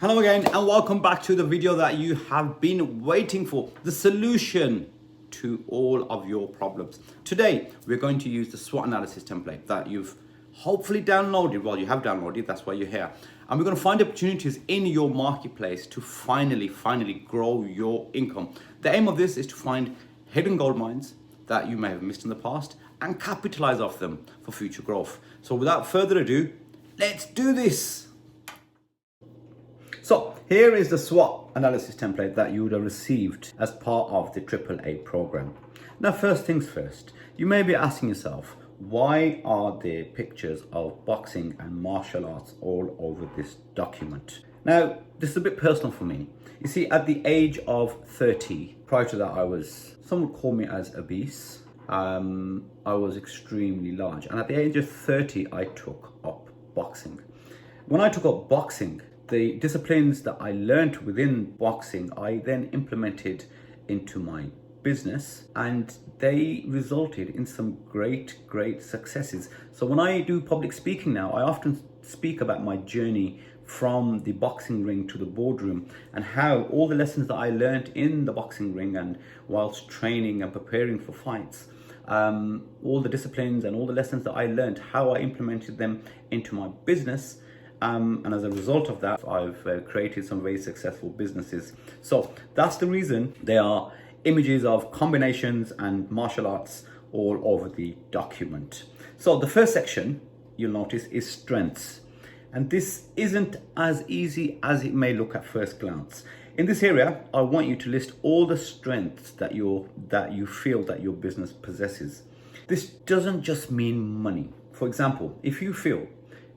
Hello again and welcome back to the video that you have been waiting for, the solution to all of your problems. Today we're going to use the SWOT analysis template that you've hopefully downloaded. Well, you have downloaded, that's why you're here. And we're going to find opportunities in your marketplace to finally grow your income. The aim of this is to find hidden gold mines that you may have missed in the past and capitalize off them for future growth. So without further ado, let's do this. So here is the SWOT analysis template that you would have received as part of the A.A.A program. Now, first things first, you may be asking yourself, why are there pictures of boxing and martial arts all over this document? Now, this is a bit personal for me. You see, at the age of 30, prior to that, some would call me as obese. I was extremely large. And at the age of 30, I took up boxing. When I took up boxing, the disciplines that I learned within boxing, I then implemented into my business, and they resulted in some great successes. So when I do public speaking now, I often speak about my journey from the boxing ring to the boardroom and how all the lessons that I learned in the boxing ring and whilst training and preparing for fights, all the disciplines and all the lessons that I learned, how I implemented them into my business. And as a result of that, I've created some very successful businesses. So that's the reason there are images of combinations and martial arts all over the document. So the first section, you'll notice, is strengths. And this isn't as easy as it may look at first glance. In this area, I want you to list all the strengths that you feel that your business possesses. This doesn't just mean money. For example, if you feel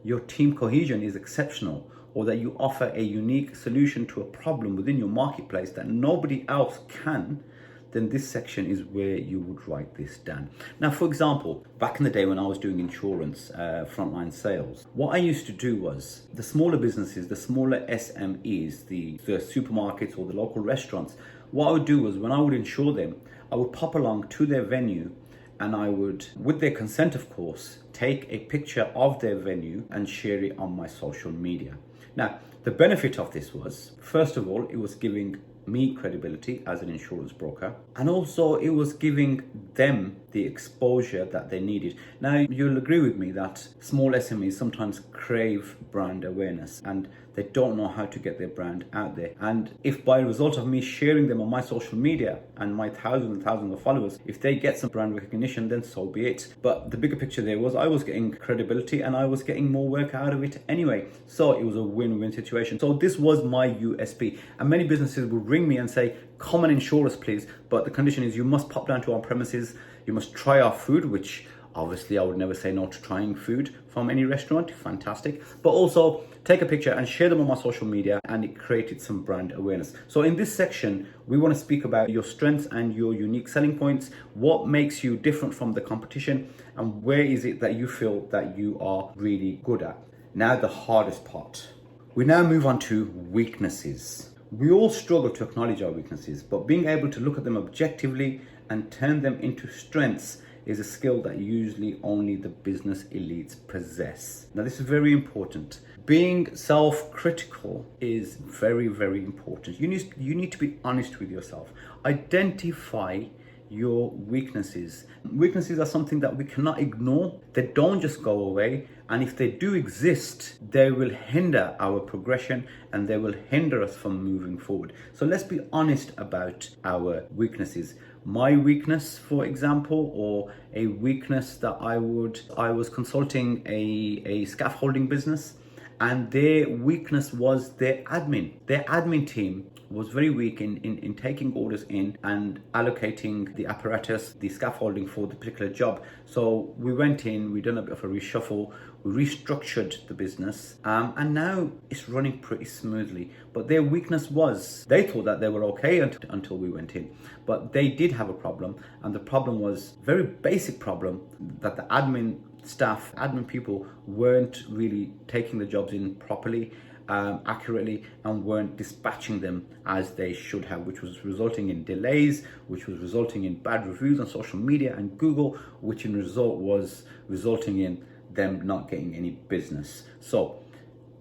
your team cohesion is exceptional, or that you offer a unique solution to a problem within your marketplace that nobody else can, then this section is where you would write this down. Now, for example, back in the day when I was doing insurance, frontline sales, what I used to do was the smaller businesses, the smaller SMEs, the supermarkets or the local restaurants, what I would do was when I would insure them, I would pop along to their venue and I would, with their consent of course, take a picture of their venue and share it on my social media. Now, the benefit of this was, first of all, it was giving me credibility as an insurance broker, and also it was giving them the exposure that they needed. Now, you'll agree with me that small SMEs sometimes crave brand awareness and they don't know how to get their brand out there. And if by result of me sharing them on my social media and my thousands and thousands of followers, if they get some brand recognition, then so be it. But the bigger picture there was I was getting credibility and I was getting more work out of it anyway. So it was a win-win situation. So this was my USP. And many businesses would ring me and say, come and insure us please, but the condition is you must pop down to our premises, you must try our food, which obviously I would never say no to trying food from any restaurant, fantastic, but also take a picture and share them on my social media, and it created some brand awareness. So in this section, we want to speak about your strengths and your unique selling points, what makes you different from the competition, and where is it that you feel that you are really good at. Now the hardest part. We now move on to weaknesses. We all struggle to acknowledge our weaknesses, but being able to look at them objectively and turn them into strengths is a skill that usually only the business elites possess. Now, this is very important. Being self-critical is very important. You need to be honest with yourself. Identify your weaknesses. Weaknesses are something that we cannot ignore. They don't just go away. And if they do exist, they will hinder our progression and they will hinder us from moving forward. So let's be honest about our weaknesses. My weakness, for example, or a weakness that I was consulting a scaffolding business, and their weakness was their admin. Their admin team was very weak in taking orders in and allocating the apparatus, the scaffolding for the particular job. So we went in, we done a bit of a reshuffle, we restructured the business, and now it's running pretty smoothly. But their weakness was, they thought that they were okay until we went in. But they did have a problem, and the problem was very basic problem, that the admin staff, admin people weren't really taking the jobs in properly, accurately, and weren't dispatching them as they should have, which was resulting in delays, which was resulting in bad reviews on social media and Google, which in result was resulting in them not getting any business. So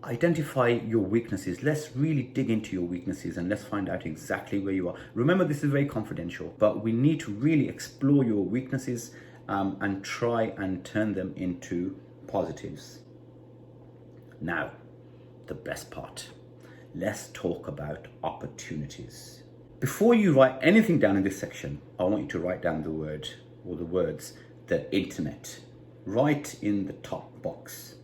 identify your weaknesses. Let's really dig into your weaknesses and let's find out exactly where you are. Remember, this is very confidential, but we need to really explore your weaknesses and try and turn them into positives. Now, the best part. Let's talk about opportunities. Before you write anything down in this section, I want you to write down the word or the words, the internet, right in the top box.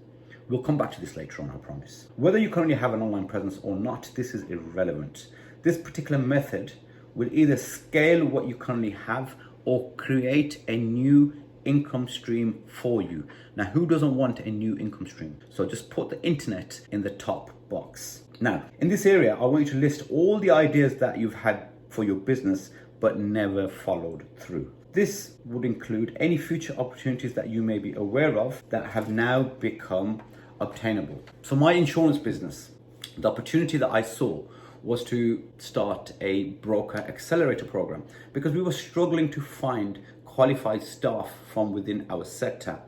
We'll come back to this later on, I promise. Whether you currently have an online presence or not, this is irrelevant. This particular method will either scale what you currently have or create a new income stream for you. Now, who doesn't want a new income stream? So just put the internet in the top box. Now, in this area, I want you to list all the ideas that you've had for your business but never followed through. This would include any future opportunities that you may be aware of that have now become obtainable. So my insurance business, the opportunity that I saw was to start a broker accelerator program because we were struggling to find qualified staff from within our sector.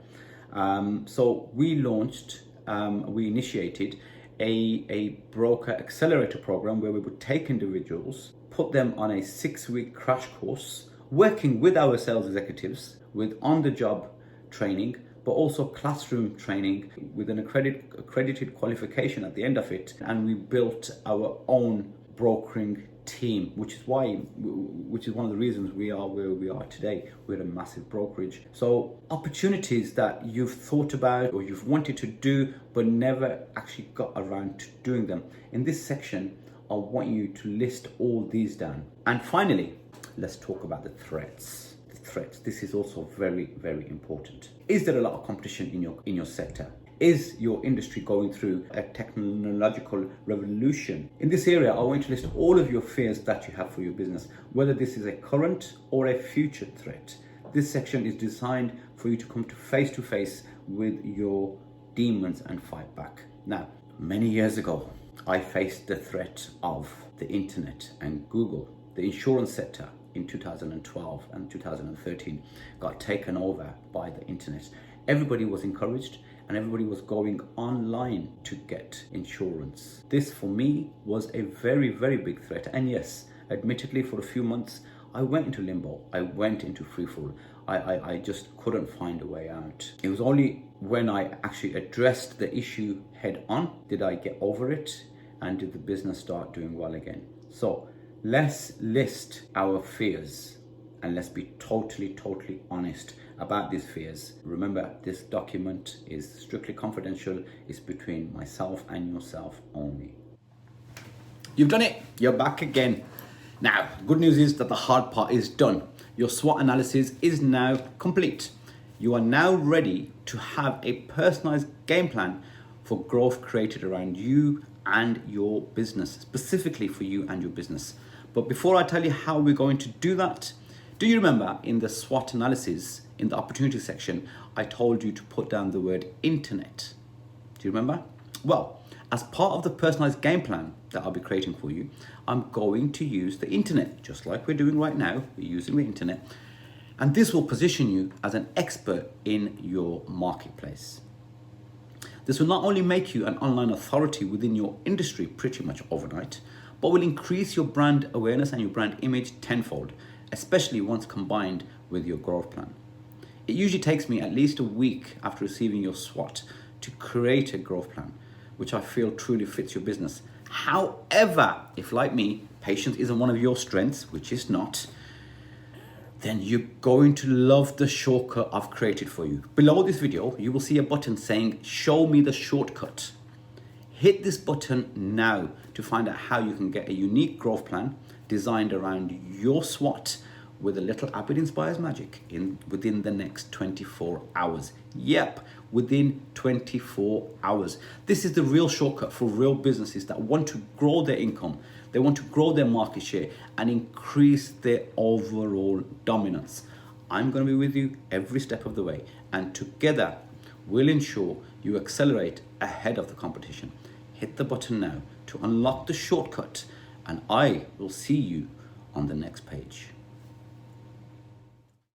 So we initiated a broker accelerator program where we would take individuals, put them on a 6-week crash course, working with our sales executives with on-the-job training, but also classroom training with an accredited qualification at the end of it. And we built our own brokering team, which is one of the reasons we are where we are today. We're a massive brokerage. So opportunities that you've thought about or you've wanted to do but never actually got around to doing them. In this section, I want you to list all these down. And finally, let's talk about the threats. The threats. This is also very, very important. Is there a lot of competition in your sector? Is your industry going through a technological revolution? In this area, I want you to list all of your fears that you have for your business, whether this is a current or a future threat. This section is designed for you to come to face with your demons and fight back. Now, many years ago, I faced the threat of the internet and Google. The insurance sector in 2012 and 2013 got taken over by the internet. Everybody was encouraged and everybody was going online to get insurance. This for me was a very, very big threat. And yes, admittedly, for a few months, I went into limbo. I went into freefall. I just couldn't find a way out. It was only when I actually addressed the issue head on did I get over it and did the business start doing well again. So let's list our fears and let's be totally honest about these fears. Remember, this document is strictly confidential. It's between myself and yourself only. You've done it. You're back again. Now, good news is that the hard part is done. Your SWOT analysis is now complete. You are now ready to have a personalized game plan for growth created around you and your business, specifically for you and your business. But before I tell you how we're going to do that, do you remember in the SWOT analysis, in the opportunity section, I told you to put down the word internet? Do you remember? Well, as part of the personalized game plan that I'll be creating for you, I'm going to use the internet, just like we're doing right now. We're using the internet. And this will position you as an expert in your marketplace. This will not only make you an online authority within your industry pretty much overnight, but will increase your brand awareness and your brand image tenfold, especially once combined with your growth plan. It usually takes me at least a week after receiving your SWOT to create a growth plan, which I feel truly fits your business. However, if like me, patience isn't one of your strengths, which is not, then you're going to love the shortcut I've created for you. Below this video, you will see a button saying, show me the shortcut. Hit this button now to find out how you can get a unique growth plan designed around your SWOT with a little Abbott Inspires magic within the next 24 hours. Yep, within 24 hours. This is the real shortcut for real businesses that want to grow their income. They want to grow their market share and increase their overall dominance. I'm going to be with you every step of the way, and together we'll ensure you accelerate ahead of the competition. Hit the button now to unlock the shortcut, and I will see you on the next page.